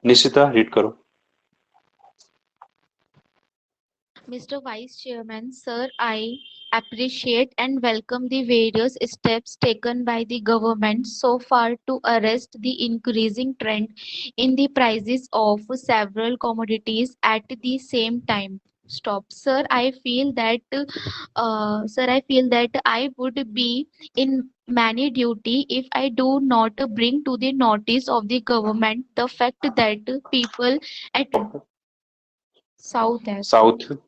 Nishita read करो। Mr. Vice Chairman, sir, I appreciate and welcome the various steps taken by the government so far to arrest the increasing trend in the prices of several commodities at the same time. Stop, sir. I feel that I would be in many duty if I do not bring to the notice of the government the fact that people at South Est. South.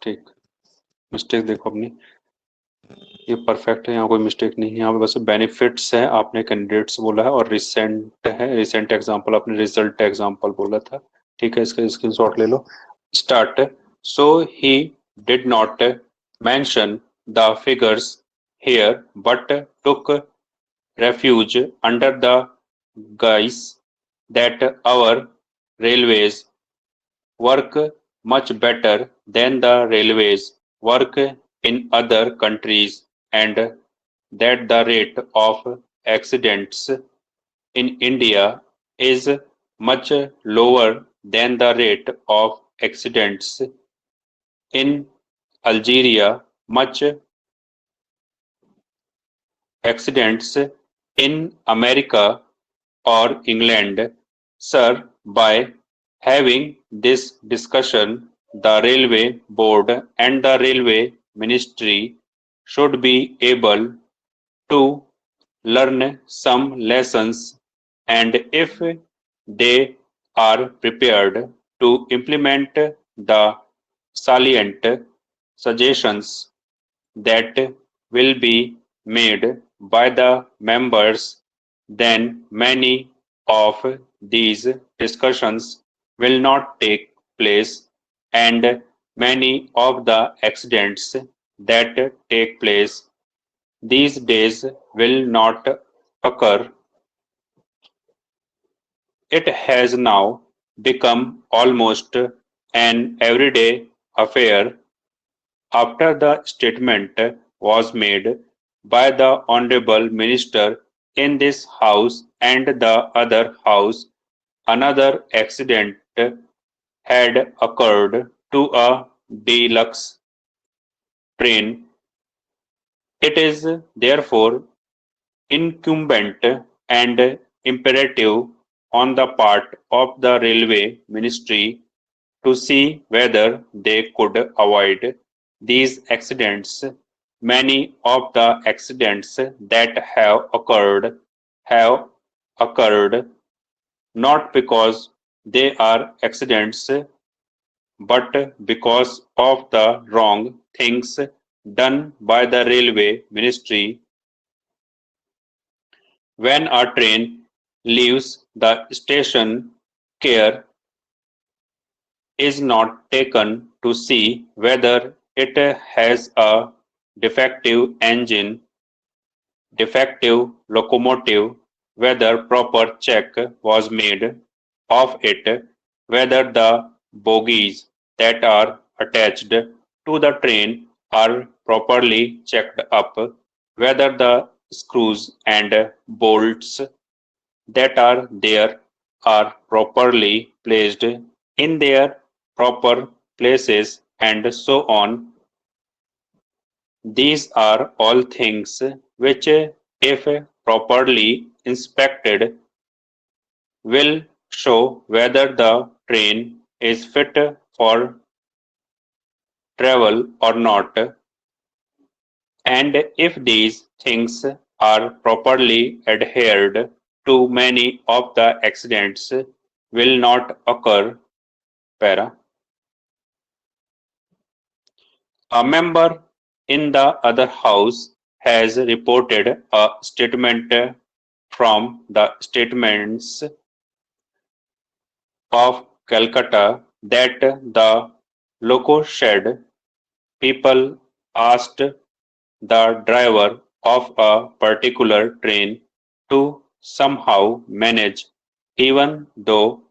ठीक। Mistake देखो अपनी। ये perfect है, यहाँ कोई mistake नहीं है, यहाँ पे बस बेनिफिट्स है, आपने कैंडिडेट्स बोला है, और रिसेंट है, रिसेंट एग्जांपल आपने रिजल्ट एग्जांपल बोला था। ठीक है, इसका स्क्रीनशॉट ले लो। Start. So he did not mention the figures here but took refuge under the guise that our railways work much better than the railways work in other countries, and that the rate of accidents in India is much lower than the rate of accidents in Algeria, much accidents in America or England. Sir, by having this discussion, the Railway Board and the Railway Ministry should be able to learn some lessons, and if they are prepared to implement the salient suggestions that will be made by the members, then many of these discussions will not take place, and many of the accidents that take place these days will not occur. It has now become almost an everyday affair. After the statement was made by the Honourable Minister in this House and the other House, another accident had occurred to a deluxe train. It is therefore incumbent and imperative on the part of the Railway Ministry to see whether they could avoid these accidents. Many of the accidents that have occurred not because they are accidents, but because of the wrong things done by the railway ministry. When a train leaves the station, care is not taken to see whether it has a defective engine, defective locomotive, whether proper check was made of it, whether the bogies that are attached to the train are properly checked up, whether the screws and bolts that are there are properly placed in their proper places, and so on. These are all things which, if properly inspected, will show whether the train is fit for travel or not, and if these things are properly adhered to, many of the accidents will not occur. Para. A member in the other house has reported a statement from the statements of Calcutta that the loco shed people asked the driver of a particular train to somehow manage, even though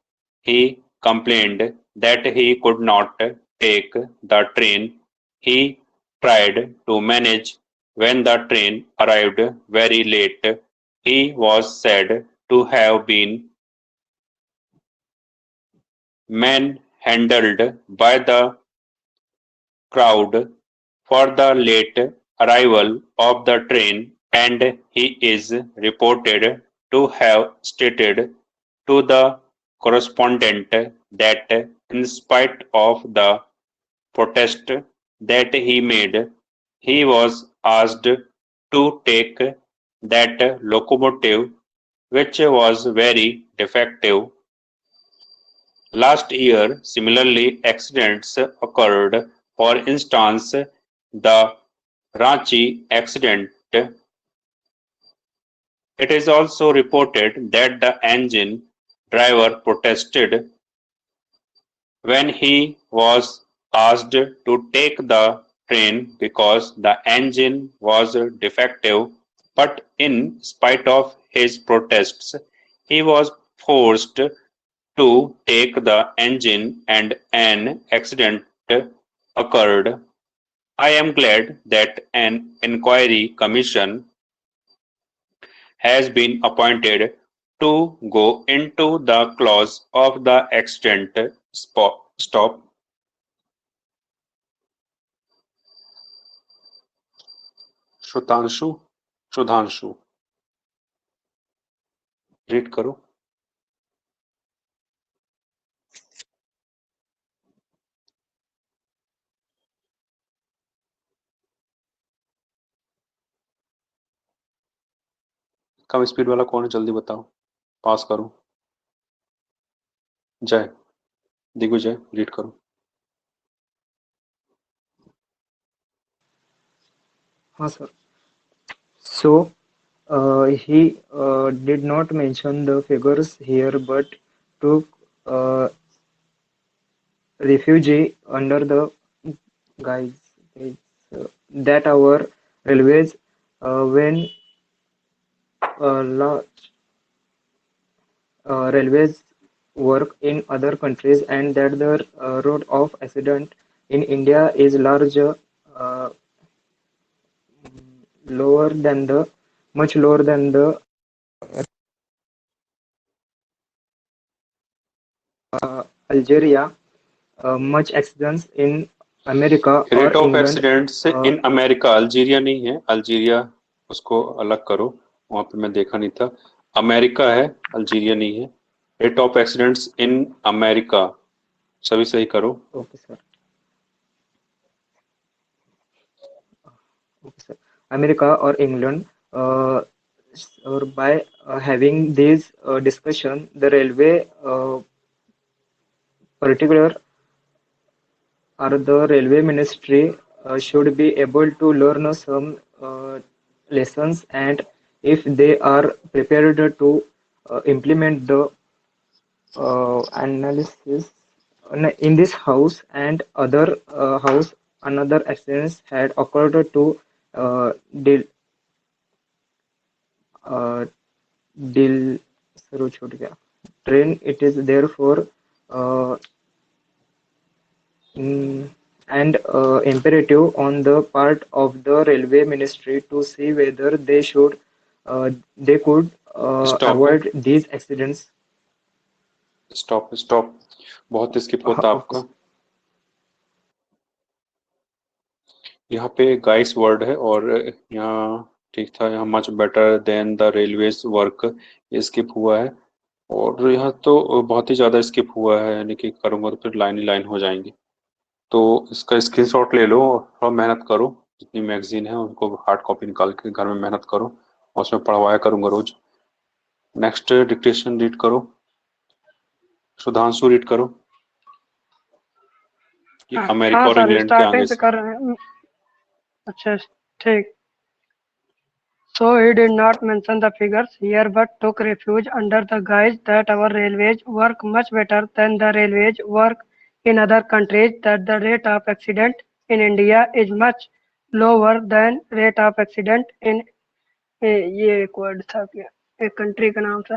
he complained that he could not take the train. He tried to manage when the train arrived very late. He was said to have been manhandled by the crowd for the late arrival of the train, and he is reported to have stated to the correspondent that in spite of the protest that he made, he was asked to take that locomotive, which was very defective. Last year, similarly accidents occurred. For instance, the Ranchi accident. It is also reported that the engine driver protested when he was asked to take the train because the engine was defective, but in spite of his protests, he was forced to take the engine and an accident occurred. I am glad that an inquiry commission has been appointed to go into the cause of the accident. Stop. Shrutanshu Sudhanshu read करो. कम speed वाला कौन है, जल्दी बताओ, पास करो. जय, Digvijay read करो. हाँ sir. So he did not mention the figures here, but took refugee under the guise that our railways when large railways work in other countries, and that the rate of accident in India is uh, much lower than the Algeria. Much accidents in America or rate of England. Accidents in America, Algeria नहीं है, Algeria उसको अलग करो, वहां पे मैं देखा नहीं था. अमेरिका है, अल्जीरिया नहीं है. Rate of accidents in America, सभी सही करो. Okay, sir. Okay, sir. America or England, or by having this discussion, the railway particular or the railway ministry should be able to learn some lessons, and if they are prepared to implement the analysis in this house and other house, another accidents had occurred to deal deal sir छूट गया train. It is therefore and imperative on the part of the railway ministry to see whether they could Stop. avoid these accidents. Stop. बहुत skip होता आपका. यहाँ पे guys word है और यहाँ ठीक था, यहाँ much better than the railways work, ये स्किप हुआ है. और यहाँ तो बहुत ही ज्यादा स्किप हुआ है, यानी कि करूंगा तो फिर लाइन ही लाइन हो जाएंगी. तो इसका स्क्रीनशॉट ले लो और थोड़ा मेहनत करो. जितनी मैगजीन है उनको हार्ड कॉपी निकाल के घर में मेहनत करो, और उसमें पढ़वाया करूंगा रोज. नेक्स्ट डिक्टेशन रीड करो. सुधांशु रीड करो. ये अमेरिका हाँ और सर, इंग्लैंड के आगे स्टार्टिंग से कर रहे हैं. अच्छा ठीक. So he did not mention the figures here, but took refuge under the guise that our railways work much better than the railways work in other countries, that the rate of accident in India is much lower than rate of accident in ये एक word था क्या, एक country का नाम था,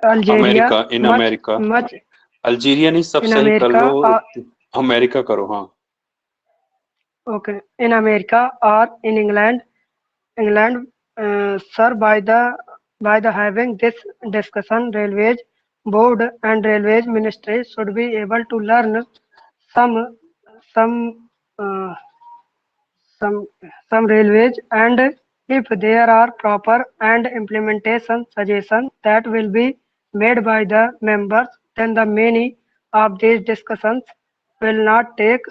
Algeria. America. In America, much Algeria नहीं, सब in सही कर America लो. अमेरिका करो. हाँ, okay, in America or in England, sir, by the having this discussion, railways board and railways ministry should be able to learn some some uh, some some railways, and if there are proper and implementation suggestions that will be made by the members, then the many of these discussions will not take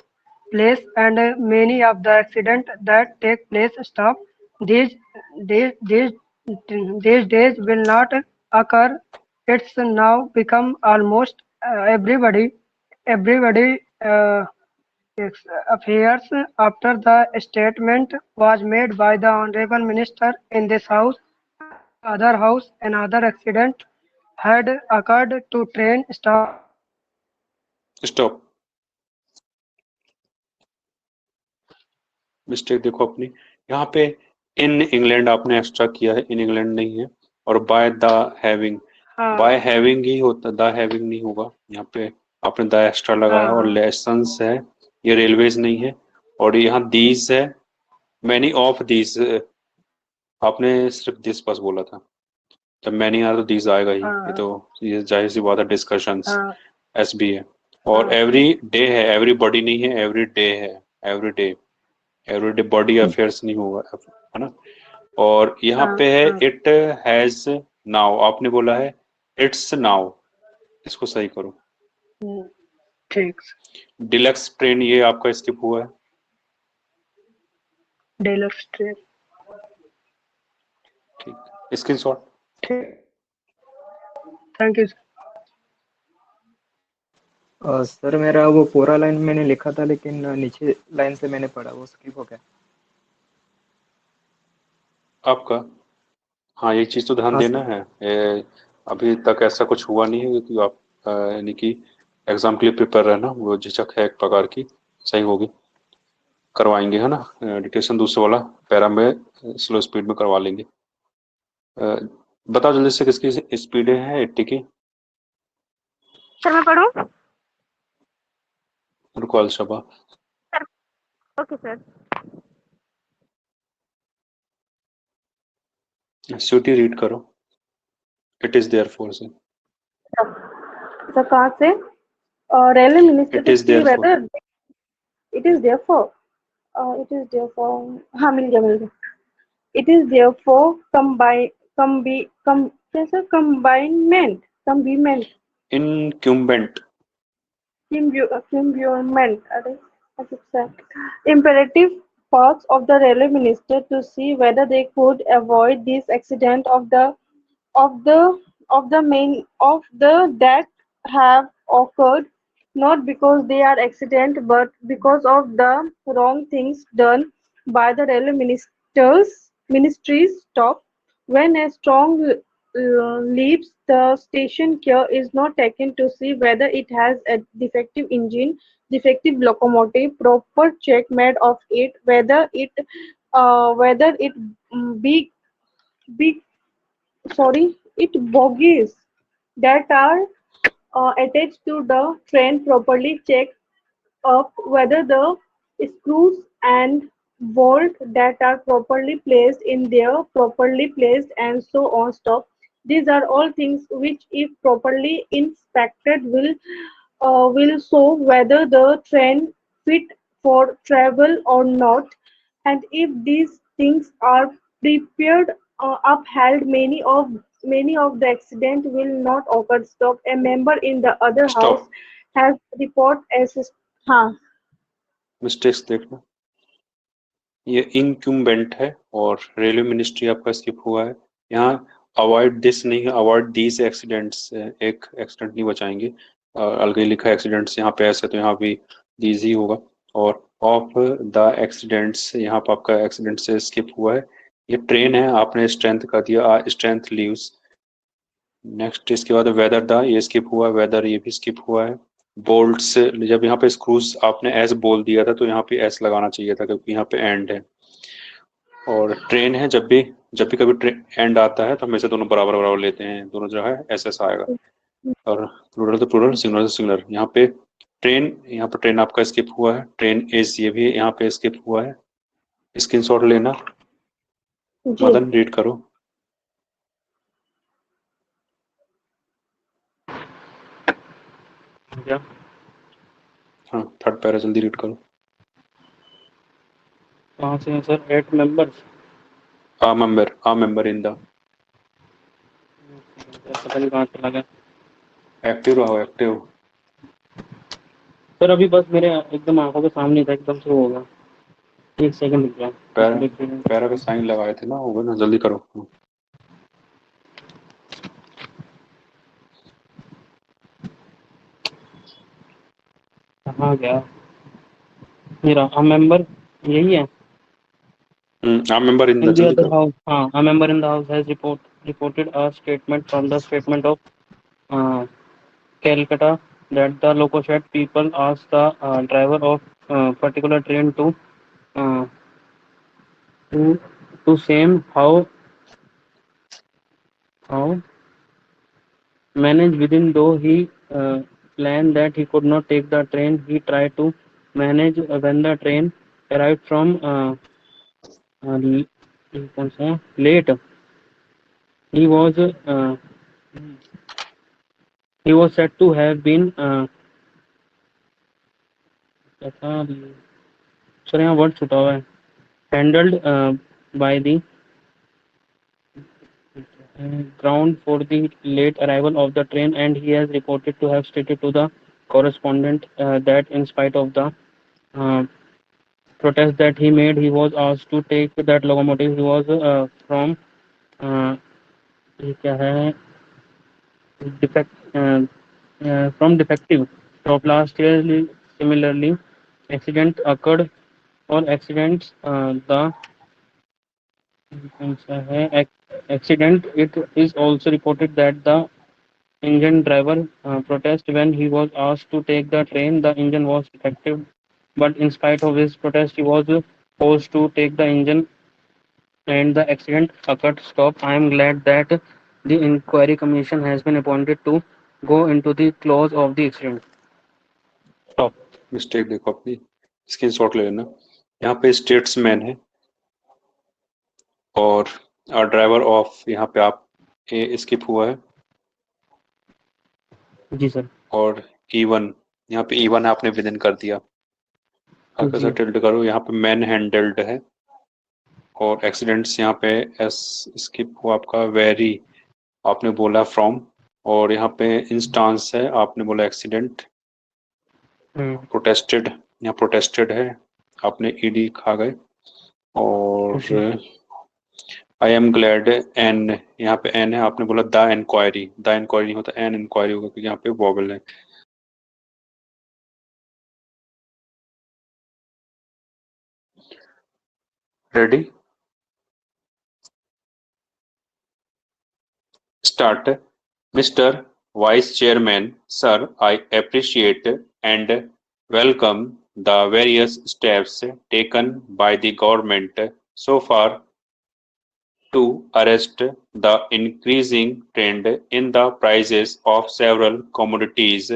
place, and many of the accidents that take place stop. These these these these days will not occur. It's now become almost everybody affairs after the statement was made by the Honorable Minister in this House. Other House, another accident had occurred to train staff. Stop. Mistake देखो अपनी, यहाँ पे in England आपने extra किया है, in England नहीं है, और by the having, by having ही होता, द हैविंग नहीं होगा। यहाँ पे आपने द एक्स्ट्रा लगाया, और लेसन्स है, ये रेलवेज नहीं है, और यहाँ दीज है, मैनी ऑफ दीज, आपने सिर्फ दिस बस बोला था, जब मैनी आया तो दीज आएगा ही, ये तो ये जाहिर सी बात है, डिस्कशंस एस बी है, और एवरी डे है, एवरीबॉडी नहीं है, एवरी डे है, एवरीडे बॉडी अफेयर्स नहीं होगा, है ना। और यहाँ पे है इट हैज नाउ, आपने बोला है इट्स नाउ, इसको सही करो। ठीक। डिलक्स ट्रेन, ये आपका स्किप हुआ है। डिलक्स ट्रेन, ठीक, स्क्रीनशॉट। थैंक यू सर मेरा वो पूरा लाइन मैंने लिखा था, लेकिन नीचे लाइन से मैंने पढ़ा, वो स्किप हो गया आपका। हाँ, ये चीज तो ध्यान हाँ देना है, अभी तक ऐसा कुछ हुआ नहीं है कि आप यानी कि एग्जाम के लिए प्रिपेयर रहना, वो झिझक है एक प्रकार की, सही होगी, करवाएंगे, है ना। डिक्टेशन दूसरे वाला पैरा में स्लो स्पीड में करवा लेंगे। बताओ जल्दी से किसकी स्पीड है 80 की। सर मैं पढ़ूं? रुको Alshaba. Okay sir. Sweety read करो, इट इज देयर फॉर से। सर कहाँ से? Railway minister It is therefore. It is therefore हाँ मिल गया। It is therefore combinement incumbent imperative parts of the railway minister to see whether they could avoid this accident that have occurred, not because they are accident but because of the wrong things done by the railway ministry's stop. When a storm leaves the station, care is not taken to see whether it has a defective engine, defective locomotive, proper check made of it, whether it bogies that are attached to the train properly checked up, whether the screws and bolts that are properly placed in there properly placed, and so on. Stop. These are all things which, if properly inspected, will show whether the train fit for travel or not. And if these things are prepared upheld, many of the accident will not occur. Stop. A member in the other Stop. house has report assist. हाँ mistakes देखना, ये इनक्यूम्बेंट है और railway ministry आपका skip हुआ है। यहाँ avoid this नहीं है, अवॉइड दीज एक्सीडेंट्स, एक एक्सीडेंट नहीं बचाएंगे, अलग ही लिखा एक्सीडेंट्स, यहाँ पे ऐसे तो यहाँ भी दीज ही होगा। और ऑफ द एक्सीडेंट्स, यहाँ पर आपका एक्सीडेंट से स्किप हुआ है। ये ट्रेन है, आपने स्ट्रेंथ का दिया, स्ट्रेंथ लीव्स। नेक्स्ट इसके बाद वेदर द, ये स्किप हुआ, वेदर ये भी स्किप हुआ है। बोल्ट्स, जब यहाँ पे स्क्रूज आपने एस बोल दिया था तो यहाँ पे एस लगाना चाहिए था, क्योंकि यहाँ पे एंड है। और ट्रेन है, जब भी कभी ट्रेन एंड आता है तो हमेशा दोनों बराबर बराबर लेते हैं, दोनों जो है एस एस आएगा। और प्लूरल तो प्लूरल, सिंगुलर तो सिंगुलर। यहाँ पे ट्रेन आपका स्किप हुआ है। ट्रेन इज, ये भी यहाँ पे स्किप हुआ है। स्क्रीनशॉट लेना, मदन रीड करो। क्या? हाँ, थर्ड पैरा जल्दी रीड करो। कहाँ से है sir? 8 members. a member in the पता नहीं कहाँ चला गया एक्टिव रहो, एक्टिव। सर। अभी बस मेरे एकदम आंखों के सामने था, एकदम से हो गया। 1 सेकंड रुक गया। पैरा पे साइन लगाए थे ना, होगा ना, जल्दी करो। कहाँ गया मेरा? अ मेंबर यही है। a member in the In the जल्दी other करो। house, हाँ, a member in the house has reported a statement from the statement of Calcutta that the local shed people asked the driver of particular train uh, to same how manage within, though he planned that he could not take the train. He tried to manage when the train arrived from late. He was said to have been sir यहाँ word छुटा हुआ है, handled by the ground for the late arrival of the train, and he has reported to have stated to the correspondent that in spite of the protest that he made, he was asked to take that locomotive. He was from ये क्या है, from defective stop last year. Similarly, accident occurred or accidents the accident. It is also reported that the engine driver protest when he was asked to take the train. The engine was defective, but in spite of his protest, he was forced to take the engine, and the accident occurred. Stop. I am glad that the inquiry commission has been appointed to go into the cause of the accident. Stop. Mistake देखो अपनी, screenshot ले लेना। यहाँ पे statesman है और driver of, यहाँ पे आप स्किप हुआ है। जी सर। और इवन, यहाँ पे इवन है, आपने विद इन कर दिया। हल्का सा टिल्ट करो, यहाँ पे मैन हैंडल्ड है और एक्सीडेंट्स यहाँ पे एस स्किप हुआ आपका। वेरी आपने बोला फ्रॉम, और यहाँ पे इंस्टांस है, आपने बोला एक्सीडेंट। प्रोटेस्टेड, यहाँ प्रोटेस्टेड है, आपने ईडी खा गए। और आई एम ग्लैड, एन, यहाँ पे एन है, आपने बोला द इंक्वायरी। द इंक्वायरी नहीं होता, एन इंक्वायरी होगा, क्योंकि यहाँ पे वॉवल है। Ready, start. Mr. Vice Chairman, sir, I appreciate and welcome the various steps taken by the government so far to arrest the increasing trend in the prices of several commodities.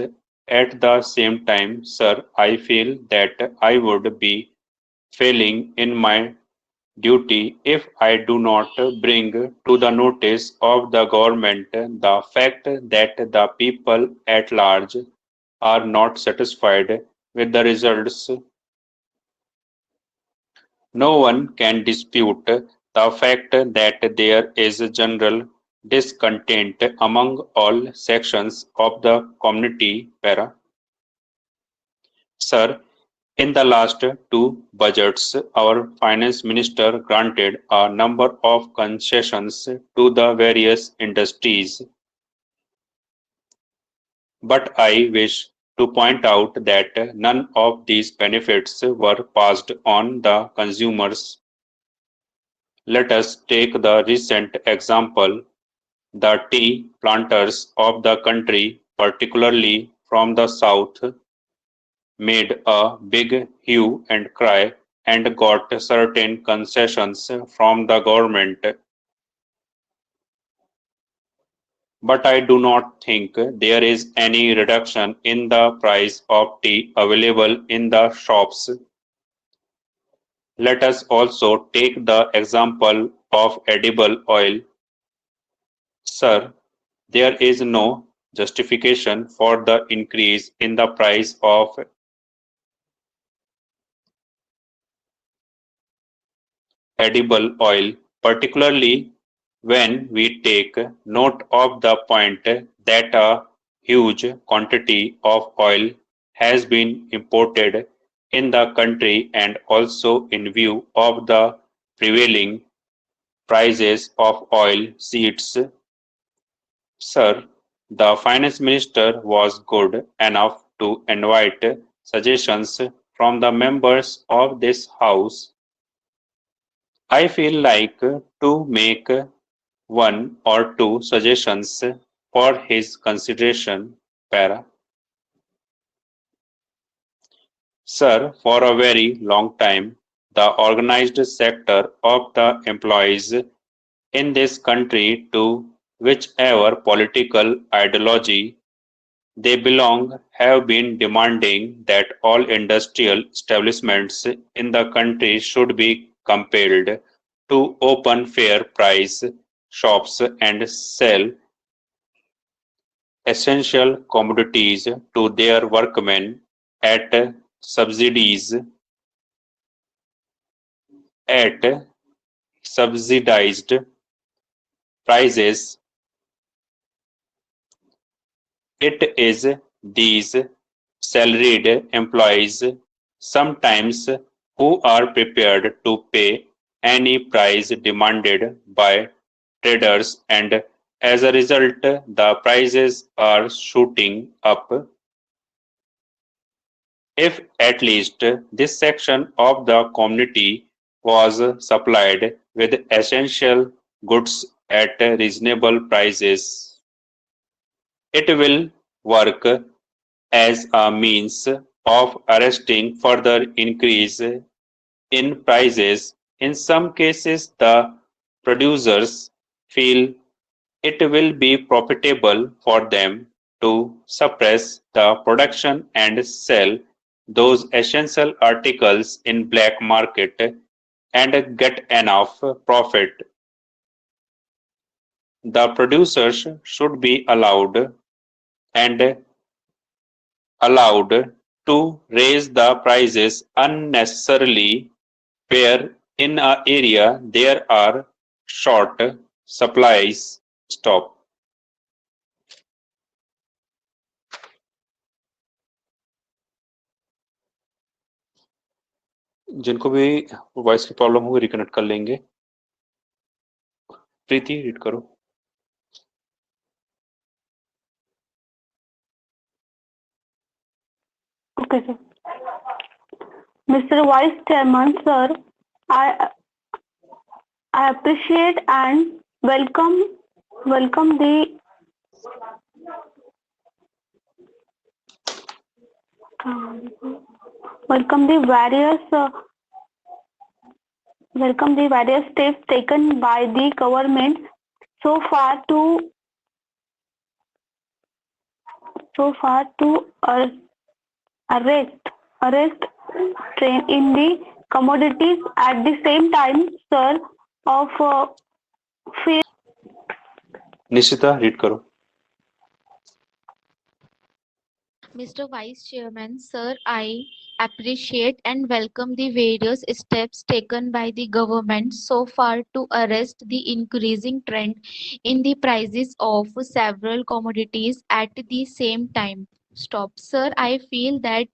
At the same time, sir, I feel that I would be failing in my duty if I do not bring to the notice of the government the fact that the people at large are not satisfied with the results. No one can dispute the fact that there is general discontent among all sections of the community. Para. Sir, in the last two budgets, our finance minister granted a number of concessions to the various industries. But I wish to point out that none of these benefits were passed on the consumers. Let us take the recent example. The tea planters of the country, particularly from the south, made a big hue and cry and got certain concessions from the government. But I do not think there is any reduction in the price of tea available in the shops. Let us also take the example of edible oil. Sir, there is no justification for the increase in the price of edible oil, particularly when we take note of the point that a huge quantity of oil has been imported in the country and also in view of the prevailing prices of oil seeds. Sir, the finance minister was good enough to invite suggestions from the members of this house. I feel like to make one or two suggestions for his consideration. Para. Sir, for a very long time, the organized sector of the employees in this country, to whichever political ideology they belong, have been demanding that all industrial establishments in the country should be compelled to open fair price shops and sell essential commodities to their workmen at subsidies at subsidized prices. It is these salaried employees sometimes who are prepared to pay any price demanded by traders, and as a result the prices are shooting up. If at least this section of the community was supplied with essential goods at reasonable prices, it will work as a means of arresting further increase in prices. In some cases, the producers feel it will be profitable for them to suppress the production and sell those essential articles in black market and get enough profit. The producers should be allowed to raise the prices unnecessarily where in an area there are short supplies. Stop. जिनको भी voice की problem होगी reconnect कर लेंगे. प्रीति read करो. Okay, sir. Mr. Vice Chairman, sir, I appreciate and welcome the various steps taken by the government so far to arrest trend in the commodities. At the same time, sir, of fair. Nishita read करो. Mr. Vice Chairman, sir, I appreciate and welcome the various steps taken by the government so far to arrest the increasing trend in the prices of several commodities at the same time. Stop. Sir, I feel that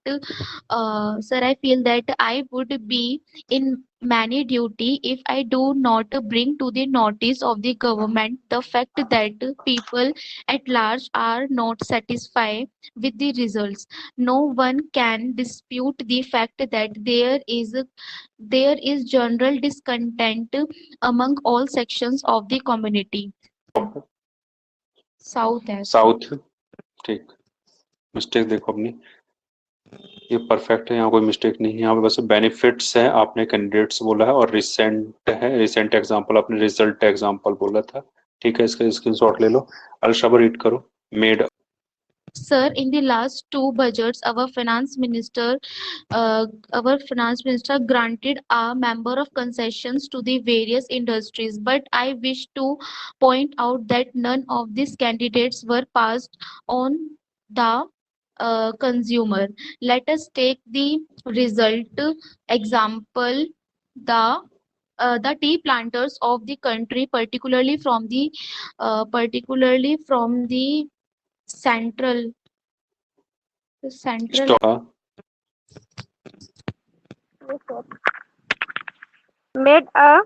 I would be in many duty if I do not bring to the notice of the government the fact that people at large are not satisfied with the results. No one can dispute the fact that there is general discontent among all sections of the community. South है. South. ठीक. Mistake देखो अपनी. ये perfect है, यहाँ कोई mistake नहीं है. यहाँ पे बस बेनिफिट्स है, आपने कैंडिडेट्स बोला है, और रिसेंट है, रिसेंट एग्जांपल आपने रिजल्ट एग्जांपल बोला था. ठीक है, इसका स्क्रीनशॉट ले लो. अलशबा रीड करो. Made. Sir, in the last two budgets, our finance minister granted a number of concessions to the various industries, but I wish to point out that none of these candidates were passed on the consumer. Let us take the result example. The tea planters of the country, particularly from the central Stop. made a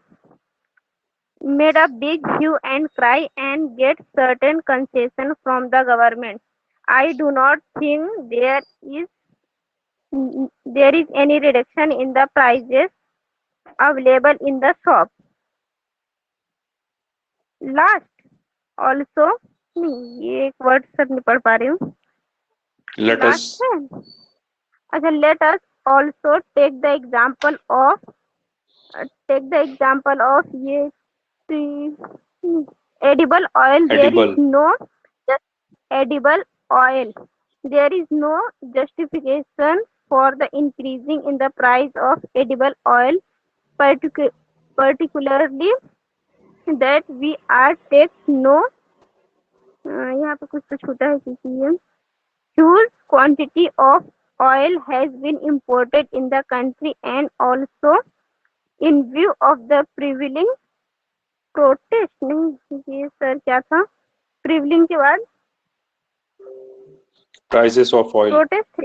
made a big hue and cry and get certain concession from the government. I do not think is there is any reduction in the prices available in the shop. Last also नहीं ये एक word sir नहीं पढ़ पा रही हूँ. Let Last us है. अच्छा, let us also take the example of ये edible oil. There is edible. no just edible oil. There is no justification for the increasing in the price of edible oil, particularly that we are take no यहाँ पे कुछ तो छूटा है क्योंकि ये huge quantity of oil has been imported in the country, and also in view of the prevailing protest. नहीं ये सर क्या था prevailing के बाद Prices of oil. protest.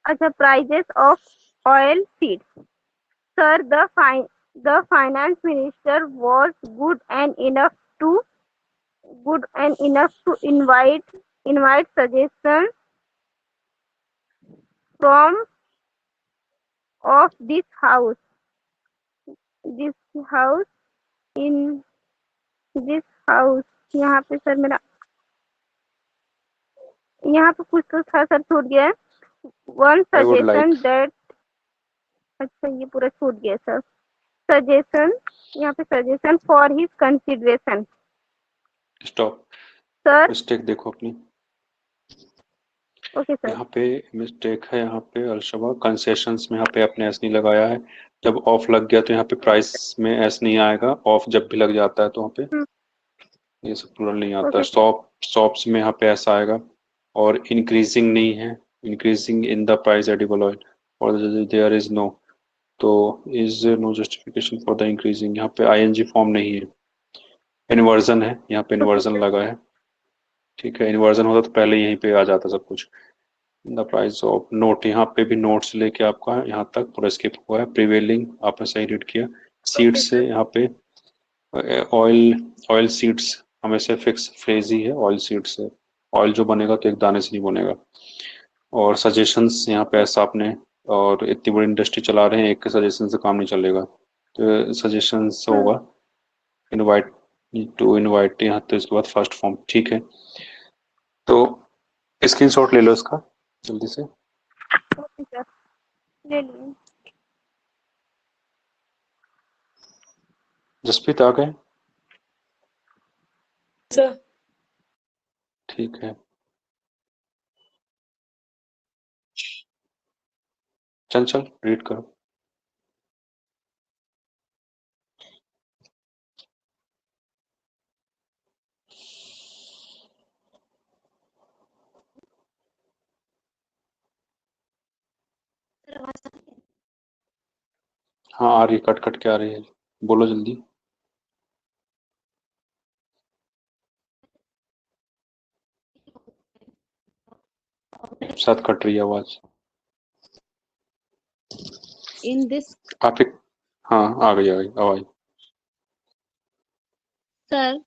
अच्छा, prices of oil seeds. Sir, the finance minister was good and enough to invite suggestions from of this house in this house. यहाँ पे sir मेरा यहाँ पे कुछ तो था सर, छूट गया है. One I would suggestion like. that अच्छा ये पूरा छूट गया सर. Suggestion यहाँ पे suggestion for his consideration. Stop. Sir, mistake देखो अपनी. okay sir. यहाँ पे मिस्टेक है. यहाँ पे अलशबा कंसेशंस में यहाँ पे आपने एस नहीं लगाया है. जब ऑफ लग गया तो यहाँ पे प्राइस में एस नहीं आएगा. ऑफ जब भी लग जाता है तो वहाँ पे ये सब प्लूरल नहीं आता. Okay. शॉप्स में यहाँ पे ऐसा आएगा. और इंक्रीजिंग नहीं है. Increasing in the price edible oil और देयर इज नो. तो is no justification for the increasing. यहाँ पे आईएनजी फॉर्म नहीं है. इन्वर्जन है. यहाँ पे इन्वर्जन लगा है. ठीक है. इन्वर्जन होता तो पहले यहीं पे आ जाता सब कुछ. The price of note. यहाँ पे भी नोट्स लेके आपका यहाँ तक पूरा स्किप हुआ है. प्रिवेलिंग आपने सही रीड किया. सीड्स से यहाँ पे ऑयल सीड्स हमेशा फिक्स फ्रेज ही है. ऑयल सीड्स से ऑयल जो बनेगा तो एक दाने से नहीं बनेगा. और सजेशंस यहाँ पे ऐसा आपने और इतनी बड़ी इंडस्ट्री चला रहे हैं, एक के सजेशन से काम नहीं चलेगा. तो सजेशंस होगा इनवाइट टू इनवाइट यहाँ तो इसके बाद फर्स्ट फॉर्म. ठीक है. तो स्क्रीनशॉट ले लो इसका जल्दी से. Okay sir. ले लिए. जसप्रीत आ गए. सर ठीक है. चल रीड करो. हाँ आ रही. कट कट के आ रही है. बोलो जल्दी. साथ कट रही है आवाज. In this, आप एक. हाँ आ गई आवाज. sir,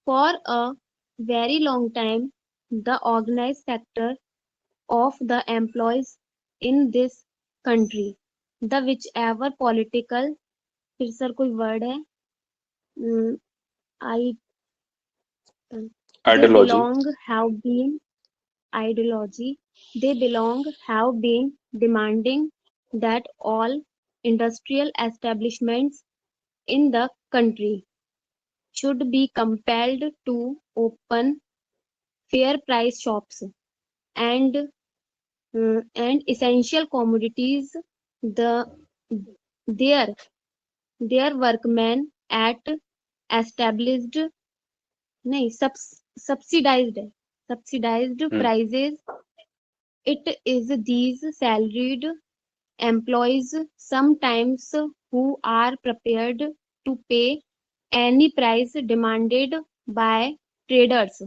for a very long time, the organized sector of the employees in this country, the whichever political, फिर sir कोई word है, I, they Ideology. belong have been ideology. They belong have been demanding that all industrial establishments in the country should be compelled to open fair price shops and essential commodities, their workmen at established subsidized prices. It is these salaried employees sometimes who are prepared to pay any price demanded by traders,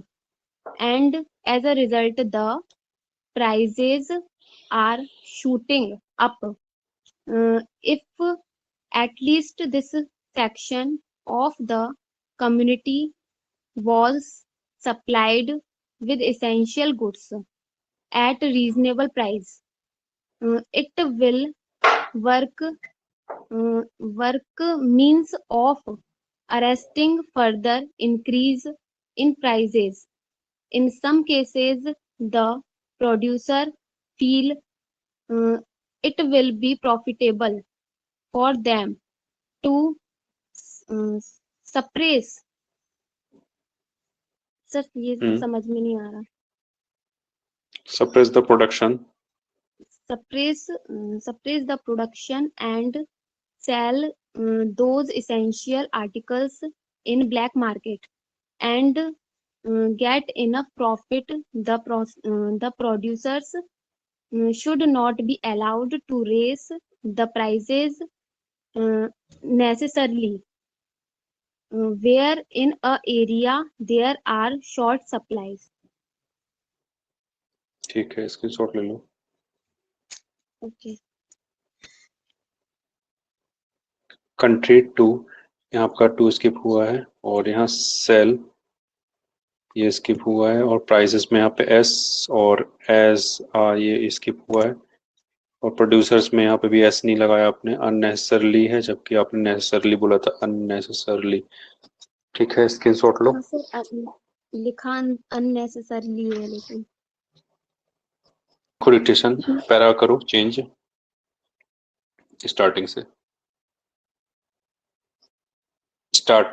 and as a result the prices are shooting up. If at least this section of the community was supplied with essential goods at a reasonable price, it will work means of arresting further increase in prices. In some cases, the producer feel it will be profitable for them to suppress. Sir ये समझ में नहीं आ रहा. Suppress the production. Suppress the production and sell those essential articles in black market and get enough profit. The producers should not be allowed to raise the prices necessarily where in a area there are short supplies. ठीक है, screenshot ले लो. Okay. Country 2, यहाँ आपका 2 skip हुआ है और यहाँ cell ये स्किप हुआ है और प्राइसेस में यहाँ पे एस और एज ये स्किप हुआ है और प्रोड्यूसर्स में यहाँ पे भी एस नहीं लगाया आपने, अननेसेसरली है जबकि आपने नेसेसरली बोला था अननेसेसरली. ठीक है, स्क्रीनशॉट लो. लिखा अननेसेसरली है लेकिन डिक्टेशन पैरा करो चेंज स्टार्टिंग से. Start.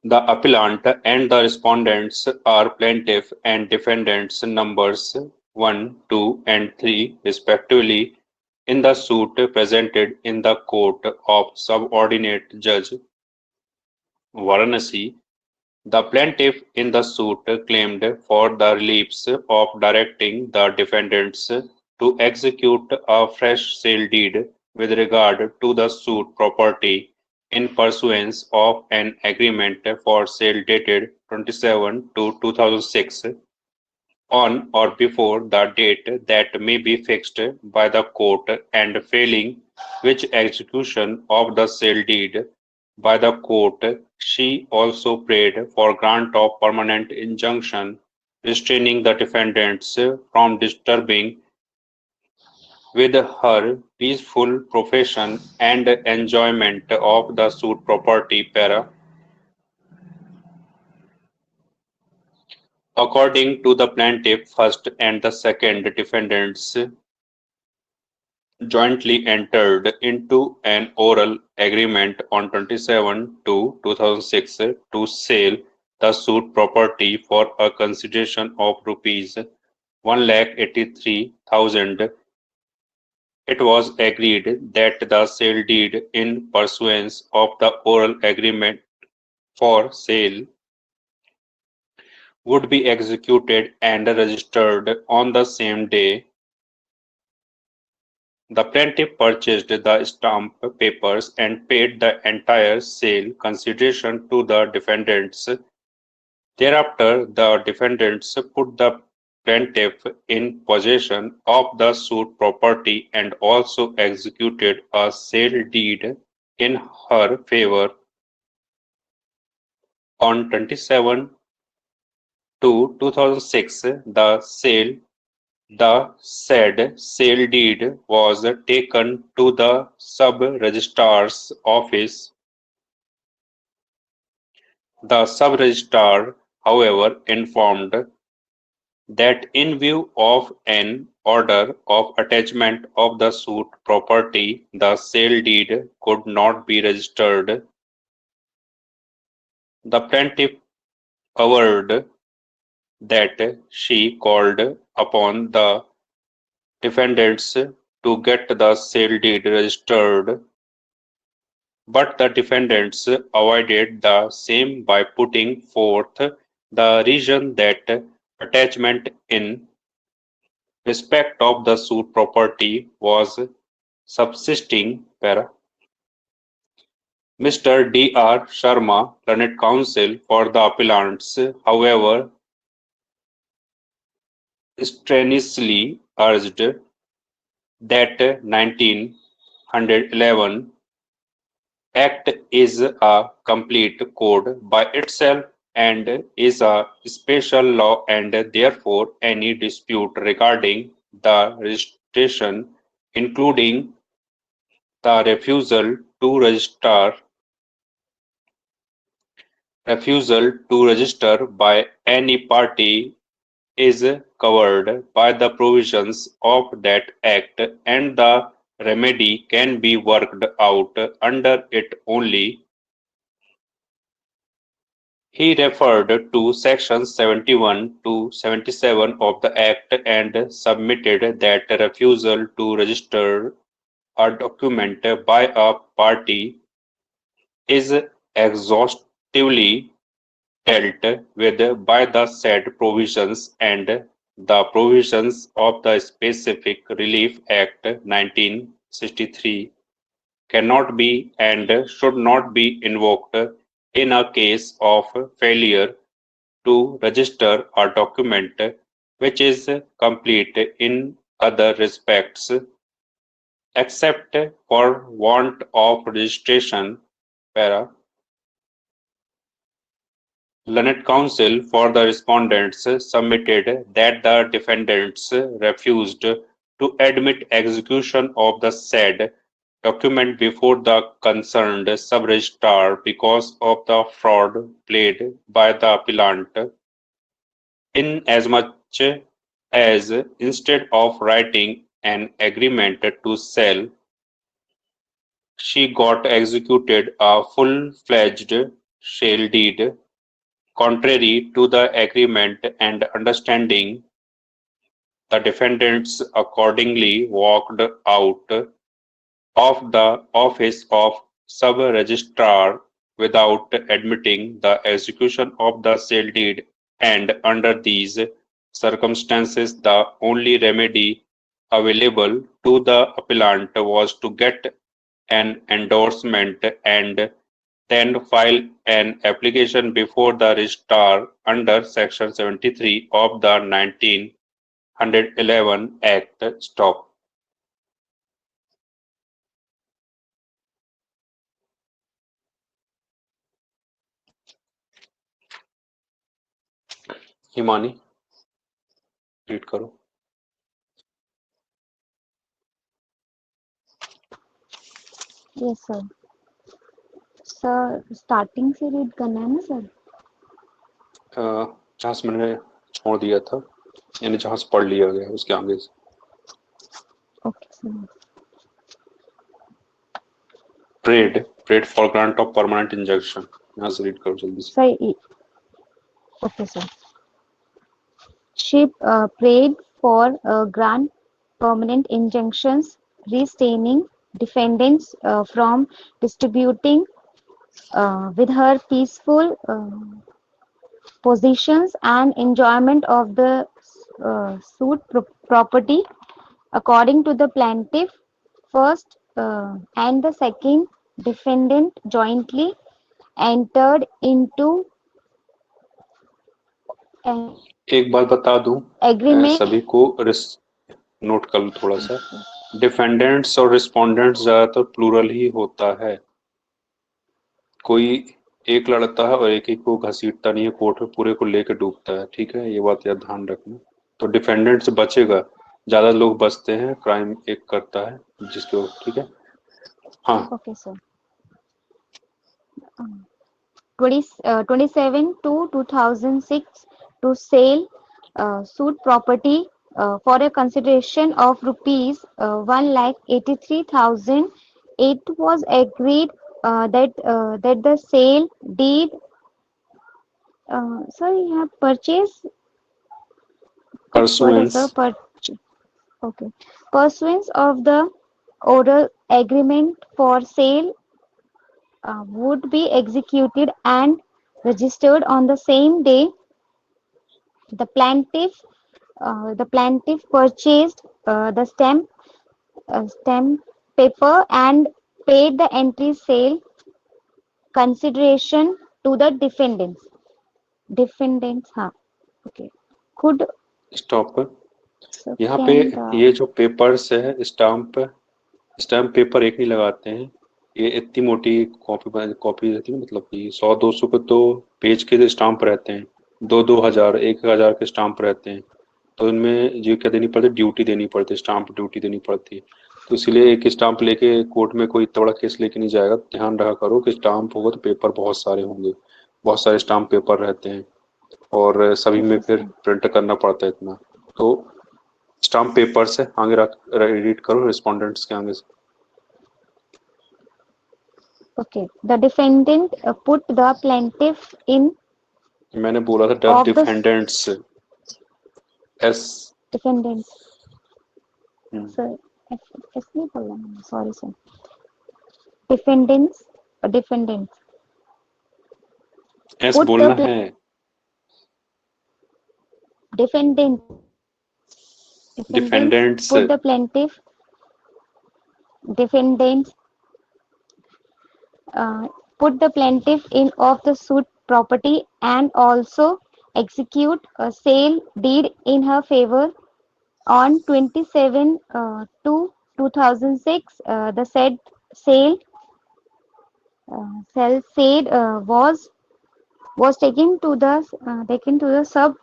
The appellant and the respondents are plaintiff and defendants numbers 1, 2, and 3 respectively in the suit presented in the court of subordinate judge Varanasi. The plaintiff in the suit claimed for the reliefs of directing the defendants to execute a fresh sale deed with regard to the suit property in pursuance of an agreement for sale dated 27/2/2006 on or before the date that may be fixed by the court, and failing which execution of the sale deed by the court, she also prayed for grant of permanent injunction restraining the defendants from disturbing with her peaceful profession and enjoyment of the suit property para. According to the plaintiff, first and the second defendants jointly entered into an oral agreement on 27/2/2006 to sell the suit property for a consideration of rupees 1,83,000. It was agreed that the sale deed in pursuance of the oral agreement for sale would be executed and registered on the same day. The plaintiff purchased the stamp papers and paid the entire sale consideration to the defendants. Thereafter, the defendants put the plaintiff in possession of the suit property and also executed a sale deed in her favor. On 27/2/2006, the said sale deed was taken to the sub-registrar's office. The sub-registrar, however, informed that in view of an order of attachment of the suit property, the sale deed could not be registered. The plaintiff averred that she called upon the defendants to get the sale deed registered, but the defendants avoided the same by putting forth the reason that attachment in respect of the suit property was subsisting. Para. Mr. D.R. Sharma, learned counsel for the appellants, however, strenuously urged that 1911 Act is a complete code by itself and is a special law, and therefore any dispute regarding the registration, including the refusal to register by any party, is covered by the provisions of that act, and the remedy can be worked out under it only. He referred to sections 71 to 77 of the Act and submitted that refusal to register a document by a party is exhaustively dealt with by the said provisions, and the provisions of the Specific Relief Act 1963 cannot be and should not be invoked in a case of failure to register a document which is complete in other respects, except for want of registration. Para. Learned counsel for the respondents submitted that the defendants refused to admit execution of the said document before the concerned sub-registrar because of the fraud played by the appellant, inasmuch as instead of writing an agreement to sell, she got executed a full-fledged sale deed contrary to the agreement, and understanding. The defendants accordingly walked out of the office of sub-registrar without admitting the execution of the sale deed, and under these circumstances the only remedy available to the appellant was to get an endorsement and then file an application before the registrar under section 73 of the 1911 Act. Stop. Himani read करो. Yes sir. Sir starting से read करना है ना sir? जहाँ से मैंने छोड़ दिया था, यानी जहाँ से पढ़ लिया गया उसके आगे से. Okay sir. Prayed for grant of permanent injunction. यहाँ से रीड करो जल्दी से. Sir okay sir. She prayed for grant permanent injunctions restraining defendants from distributing with her peaceful possessions and enjoyment of the suit property according to the plaintiff first and the second defendant jointly entered into an एक बात बता दूं, agreement. सभी को note कर लो थोड़ा सा. Defendants और रिस्पोंडेंट्स ज्यादातर प्लूरल ही होता है. कोई एक लड़ता है और एक को घसीटता नहीं है कोर्ट में, पूरे को लेके डूबता है. ठीक है, ये बात याद ध्यान रखना. तो डिफेंडेंट से बचेगा, ज्यादा लोग बचते हैं, क्राइम एक करता है जिसके. ठीक है. हाँ. Okay sir. 27 to 2006 to sell suit property for a consideration of rupees 1,83,000. It was agreed that the sale deed, sir, you have purchase What is Pursuance. okay. Pursuance of the oral agreement for sale would be executed and registered on the same day the plaintiff purchased the stamp paper and paid the entry sale consideration to the defendants हाँ okay could stop. यहाँ पे second ये जो papers है, stamp paper एक नहीं लगाते हैं, ये इतनी मोटी कॉपी रहती है, मतलब कि 100-200 के तो पेज के स्टाम्प रहते हैं, 2,000 1,000 के स्टाम्प रहते हैं, तो इनमें ये क्या देनी पड़ती है, ड्यूटी देनी पड़ती है, स्टाम्प ड्यूटी देनी पड़ती है। तो इसलिए एक स्टाम्प लेके कोर्ट में कोई इतना बड़ा केस लेके नहीं जाएगा। ध्यान रखा करो कि स्टाम्प होगा तो पेपर बहुत सारे होंगे, बहुत सारे स्टाम्प पेपर रहते हैं और सभी में फिर प्रिंट करना पड़ता है इतना। तो स्टाम्प पेपर्स है, आगे रीड करो रिस्पोंडेंट्स के आगे से। okay the defendant put the plaintiff in मैंने बोला था of the defendants S defendants sir S नहीं बोला मैंने sorry sir defendants S put बोलना the है। defendants defendants put the plaintiff defendants put the plaintiff in of the suit property and also execute a sale deed in her favor on 27 to 2006 the said sale was taken to the sub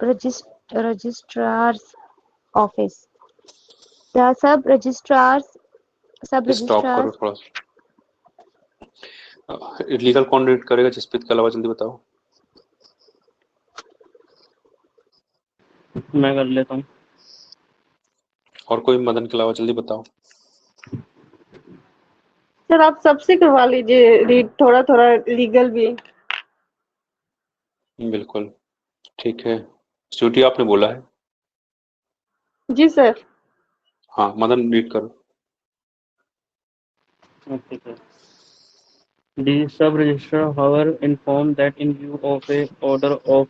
registrar's office the sub stop करो registrar's थोड़ा सा। Legal कौन read करेगा? जसप्रीत के अलावा जल्दी बताओ। मैं कर लेता हूँ। और कोई मदन के अलावा जल्दी बताओ। सर आप सबसे करवा लीजिए रीड, थोड़ा थोड़ा लीगल भी। बिल्कुल ठीक है। स्वीटी आपने बोला है? जी सर। हाँ मदन रीड करो। Okay, sir. The sub-registrar, however, informed that in view of a order of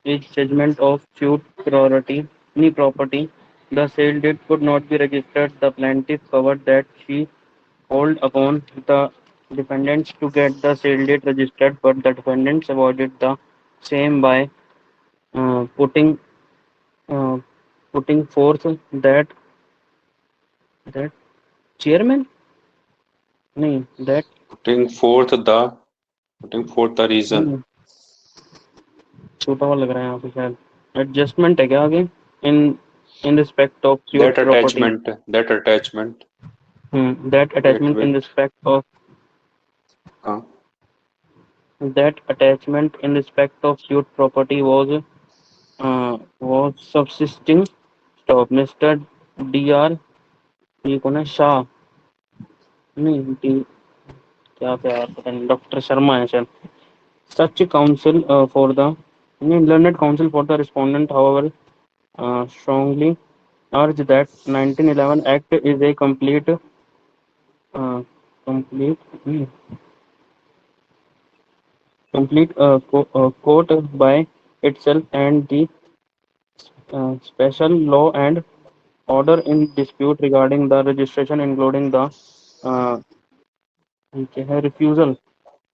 a judgment of suit priority, any property, the sale deed could not be registered. The plaintiff covered that she called upon the defendants to get the sale deed registered, but the defendants avoided the same by putting forth that chairman, नहीं that putting forth the reason। छोटा हुआ लग रहा है यहाँ पे शायद adjustment है क्या आगे in respect of your that property attachment in respect of हाँ that attachment in respect of your property was subsisting stop Mr. DR ये कौन है शाह नहीं डी क्या पता नहीं डॉक्टर शर्मा है शायद such counsel for the learned counsel for the respondent however strongly urge that 1911 Act is a complete court by itself and the special law and order in dispute regarding the registration including the refusal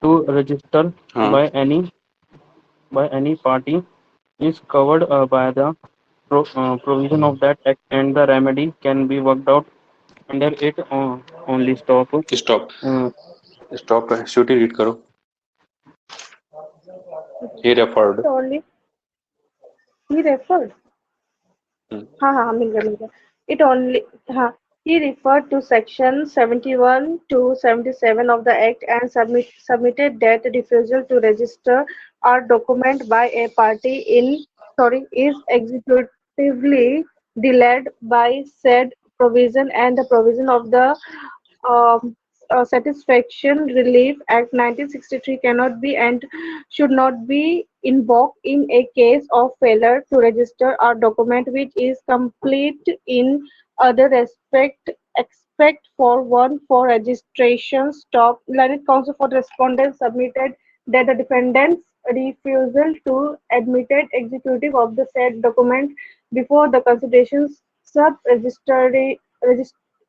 to register by any party is covered by the provision of that act and the remedy can be worked out under it only stop Sweety read करो। he referred हाँ मिल गया it only हाँ he referred to section 71 to 77 of the act and submitted that refusal to register or document by a party is executively delayed by said provision and the provision of the Satisfaction Relief Act 1963 cannot be and should not be invoked in a case of failure to register a document which is complete in other except for one for registration stop. Learned counsel for the respondent submitted that the defendant's refusal to admit executive of the said document before the consideration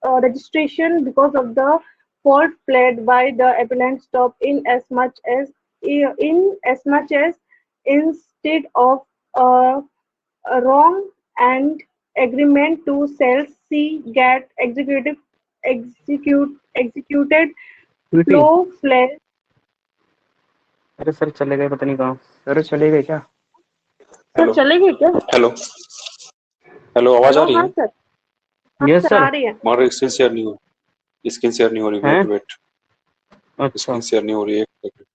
registration because of the fault played by the appellant stop in as much as instead of a wrong and agreement to sell C get executed Sweety flow flash. अरे sir चले गए पता नहीं कहाँ sir चले गए क्या? Sir hello चले गए क्या? हेलो हेलो, आवाज आ हेलो, रही हाँ है? सर, हाँ यस सर आ सर रही है। मगर स्क्रीन शेयर नहीं हो स्क्रीन शेयर नहीं हो रही। हैं वेट वेट, अच्छा स्क्रीन शेयर नहीं हो रही है, एक सेकंड।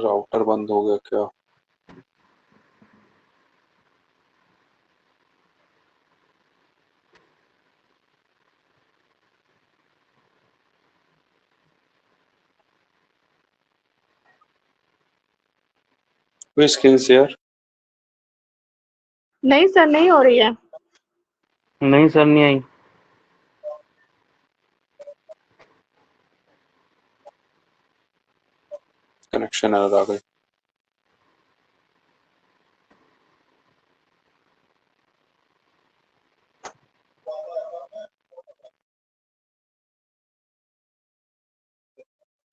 राउटर बंद हो गया क्या? कोई स्क्रीन शेयर? नहीं सर, नहीं हो रही है। नहीं सर नहीं आई कनेक्शन एरर आ गई।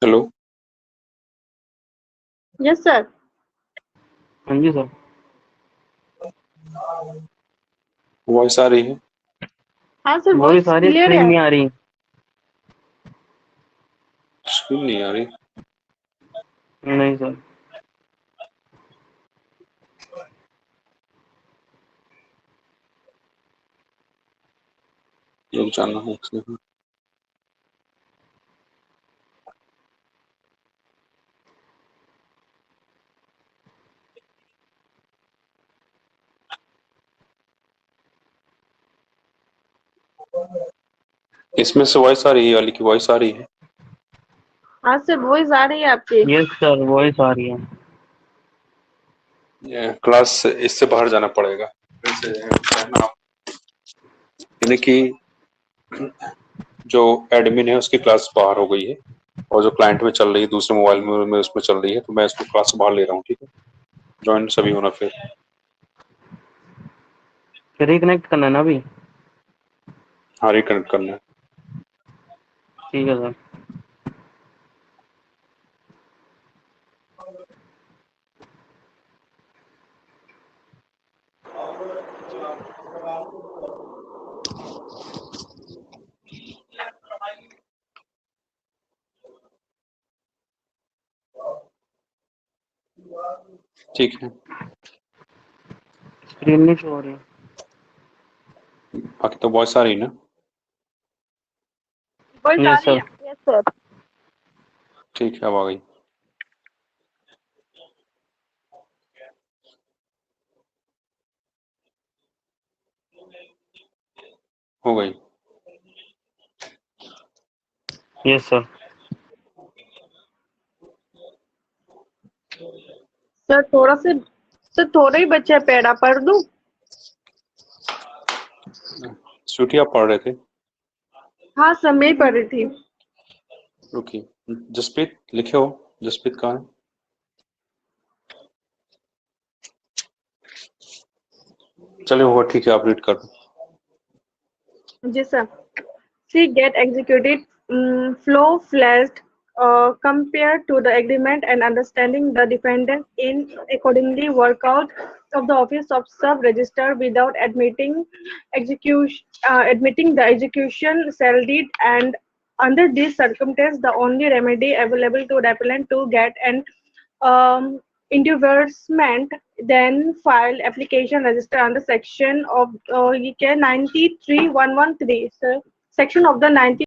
Hello, yes sir. हाँ जी सर वॉइस आ रही है? हाँ सर, वही वॉइस सारी क्लियर स्क्रीन है। नहीं आ रही स्क्रीन नहीं आ रही। नहीं सर ये जानना है इसमें। इसमें से वॉइस आ रही है, वाली की वॉइस आ रही है? हाँ सर, वॉइस आ रही है आपकी। यस सर वॉइस आ रही है ये क्लास इससे बाहर जाना पड़ेगा फिर से रहना आप। यानी कि जो एडमिन है उसकी क्लास बाहर हो गई है और जो क्लाइंट में चल रही है दूसरे मोबाइल में उसमें चल रही है, तो मैं इसको क्लास से बाहर ले रहा हूँ। ठीक है, ज्वाइन सभी होना फिर रिकनेक्ट करना है ना अभी हाँ रिकनेक्ट करना है। ठीक है सर ठीक है, स्क्रीन नहीं शो हो रही बाकी तो वॉइस आ रही है ना? वॉइस आ यस रही सर है। Yes sir. ठीक है, अब आ गई। हो गई। यस सर सर थोड़ा ही बच्चा है, पेड़ा पढ़ दूं? स्वीटी आप पढ़ रहे थे? हाँ सर, मैं ही पढ़ रही थी। रुकिए, जसप्रीत लिखे हो? जसप्रीत कहाँ है? चलिए होगा, ठीक है, आप रीड कर दो। जी sir. She get executed flow flashed compared to the agreement and understanding the defendant in accordingly work out of the office of sub register without admitting the execution shall deed, and under this circumstance the only remedy available to the appellant to get an endorsement then file application register under section of 93113 section of the 19